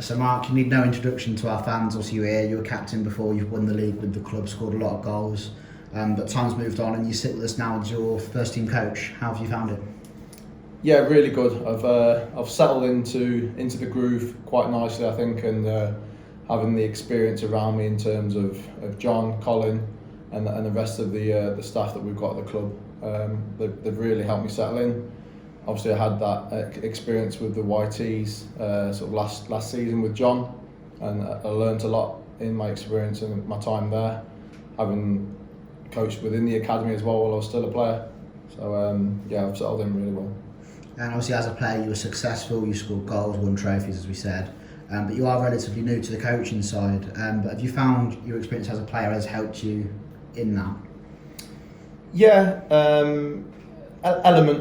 So Mark, you need no introduction to our fans. Obviously you were captain before, you've won the league with the club, scored a lot of goals. But time's moved on and you sit with us now as your first team coach. How have you found it? Yeah, really good. I've settled into the groove quite nicely, I think, and having the experience around me in terms of John, Colin, and the rest of the staff that we've got at the club. They've really helped me settle in. Obviously, I had that experience with the YTs sort of last season with John, and I learnt a lot in my experience and my time there, having coached within the academy as well while I was still a player. So yeah, I've settled in really well. And obviously as a player you were successful, you scored goals, won trophies as we said, but you are relatively new to the coaching side. But have you found your experience as a player has helped you in that? Yeah,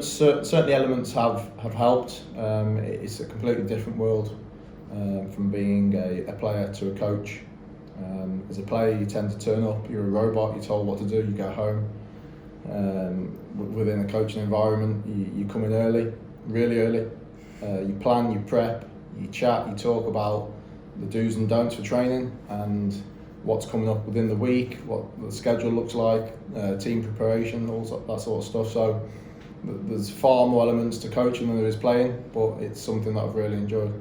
certainly elements have helped. It's a completely different world from being a player to a coach. As a player you tend to turn up, you're a robot, you're told what to do, you go home. Within a coaching environment, you come in early, really early. You plan, you prep, you chat, you talk about the do's and don'ts for training and what's coming up within the week, what the schedule looks like, team preparation, all that sort of stuff. So there's far more elements to coaching than there is playing, but it's something that I've really enjoyed.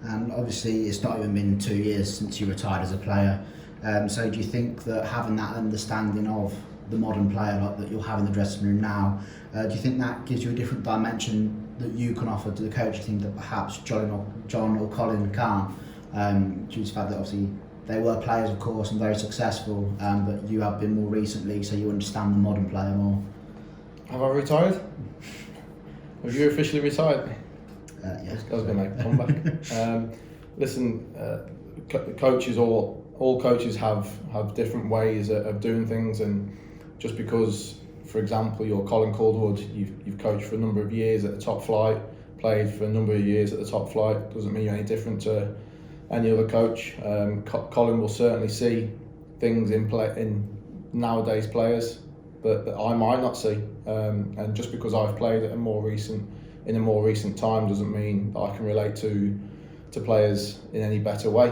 And obviously it's not even been 2 years since you retired as a player. So do you think that having that understanding of the modern player like that you'll have in the dressing room now, do you think that gives you a different dimension that you can offer to the coaching team that perhaps John or Colin can't, due to the fact that obviously they were players of course and very successful, but you have been more recently, so you understand the modern player more? Have I retired? Have you officially retired? Yes. I was going to make a comeback. Listen, coaches, all coaches have different ways of doing things, and just because, for example, you're Colin Calderwood, you've coached for a number of years at the top flight, played for a number of years at the top flight, doesn't mean you're any different to any other coach. Colin will certainly see things in nowadays players that I might not see, and just because I've played in a more recent time doesn't mean that I can relate to players in any better way.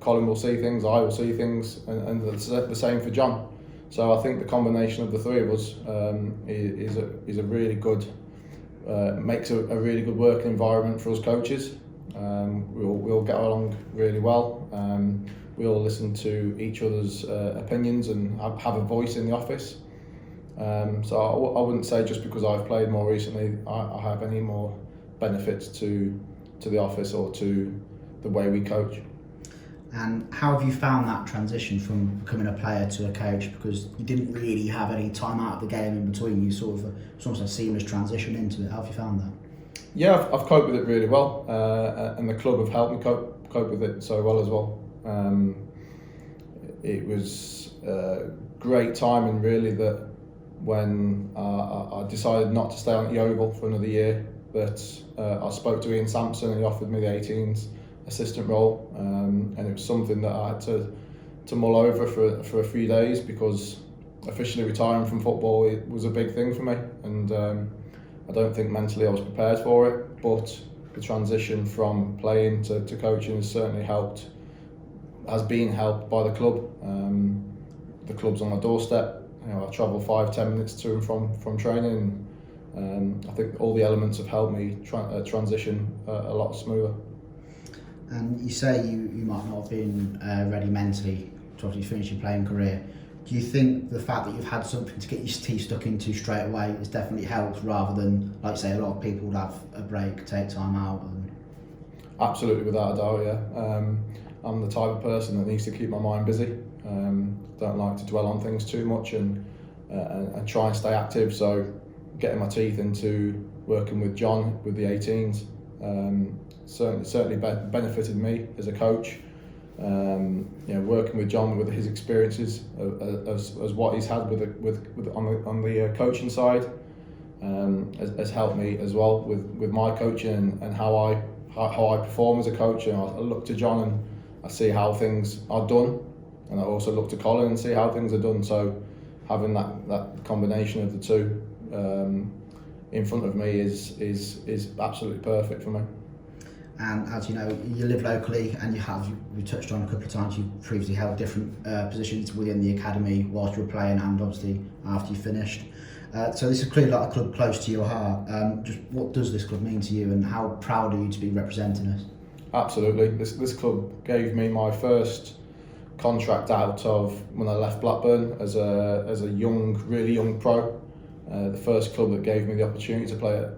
Colin will see things, I will see things, and the same for John. So I think the combination of the three of us is a really good, makes a really good working environment for us coaches. We'll get along really well. We'll listen to each other's opinions and have a voice in the office. So I wouldn't say just because I've played more recently I have any more benefits to the office or to the way we coach. And how have you found that transition from becoming a player to a coach? Because you didn't really have any time out of the game in between. You sort of it's almost a seamless transition into it. How have you found that? Yeah, I've coped with it really well, and the club have helped me cope with it so well as well. It was great timing really that when I decided not to stay on at Yeovil for another year, but I spoke to Ian Sampson and he offered me the 18s assistant role, and it was something that I had to mull over for a few days, because officially retiring from football, it was a big thing for me, and I don't think mentally I was prepared for it, but the transition from playing to coaching has certainly has been helped by the club. The club's on my doorstep. I travel 5-10 minutes to and from training, and I think all the elements have helped me transition a lot smoother. And you say you might not have been ready mentally to obviously finish your playing career. Do you think the fact that you've had something to get your teeth stuck into straight away has definitely helped, rather than, like say, a lot of people would have a break, take time out? Absolutely, without a doubt, yeah. I'm the type of person that needs to keep my mind busy. Don't like to dwell on things too much, and try and stay active. So getting my teeth into working with John with the 18s certainly benefited me as a coach. Working with John with his experiences as what he's had on the coaching side has helped me as well with my coaching and how I perform as a coach. And I look to John and I see how things are done, and I also look to Colin and see how things are done. So having that combination of the two in front of me is absolutely perfect for me. And as you know, you live locally, and we touched on a couple of times, you've previously held different positions within the academy whilst you were playing and obviously after you finished. So this is clearly like a club close to your heart. Just what does this club mean to you, and how proud are you to be representing us? Absolutely. This club gave me my first contract out of when I left Blackburn as a really young pro. The first club that gave me the opportunity to play at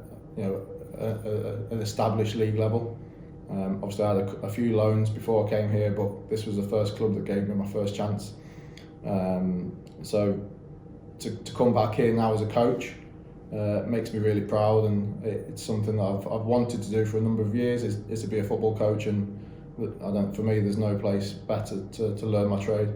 an established league level. Obviously, I had a few loans before I came here, but this was the first club that gave me my first chance. So to come back here now as a coach makes me really proud, and it's something that I've wanted to do for a number of years. Is to be a football coach, and for me, there's no place better to learn my trade.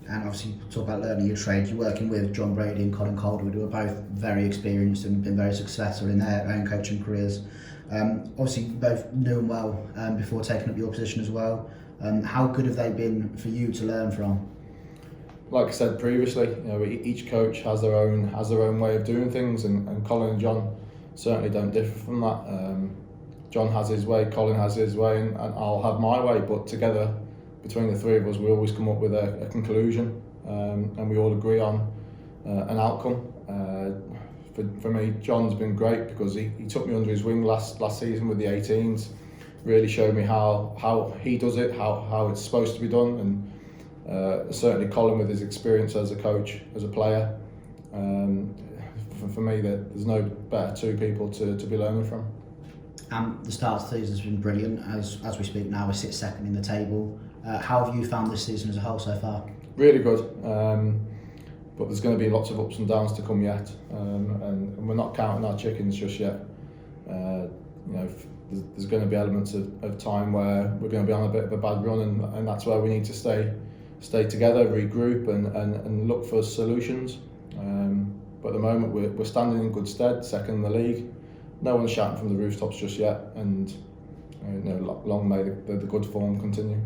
And obviously, you talk about learning your trade. You're working with John Brady and Colin Calderwood, who are both very experienced and been very successful in their own coaching careers. Obviously, you both knew them well before taking up your position as well. How good have they been for you to learn from? Like I said previously, each coach has their own way of doing things, and Colin and John certainly don't differ from that. John has his way, Colin has his way, and I'll have my way. But together, between the three of us, we always come up with a conclusion, and we all agree on an outcome. For me, John's been great because he took me under his wing last season with the 18s, really showed me how he does it, how it's supposed to be done, and certainly Colin with his experience as a coach, as a player. For me, there's no better two people to be learning from. The start of the season has been brilliant. As we speak now, we sit second in the table. How have you found this season as a whole so far? Really good, but there's going to be lots of ups and downs to come yet, and we're not counting our chickens just yet. There's going to be elements of time where we're going to be on a bit of a bad run, and that's where we need to stay together, regroup, and look for solutions. But at the moment, we're standing in good stead, second in the league. No one's shouting from the rooftops just yet, and long may the good form continue.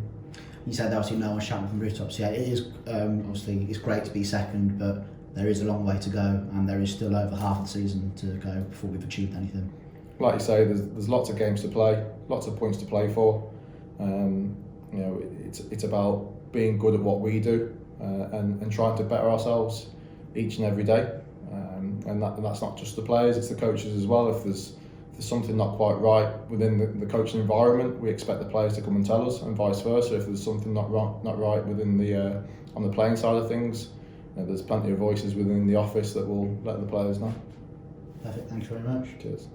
You said obviously no one's shouting from the rooftops. Yeah, it is obviously it's great to be second, but there is a long way to go, and there is still over half the season to go before we've achieved anything. Like you say, there's lots of games to play, lots of points to play for. It's about being good at what we do and trying to better ourselves each and every day. And that's not just the players, it's the coaches as well. If there's something not quite right within the coaching environment, we expect the players to come and tell us, and vice versa. If there's something not right within the on the playing side of things, there's plenty of voices within the office that will let the players know. Perfect, thanks very much. Cheers.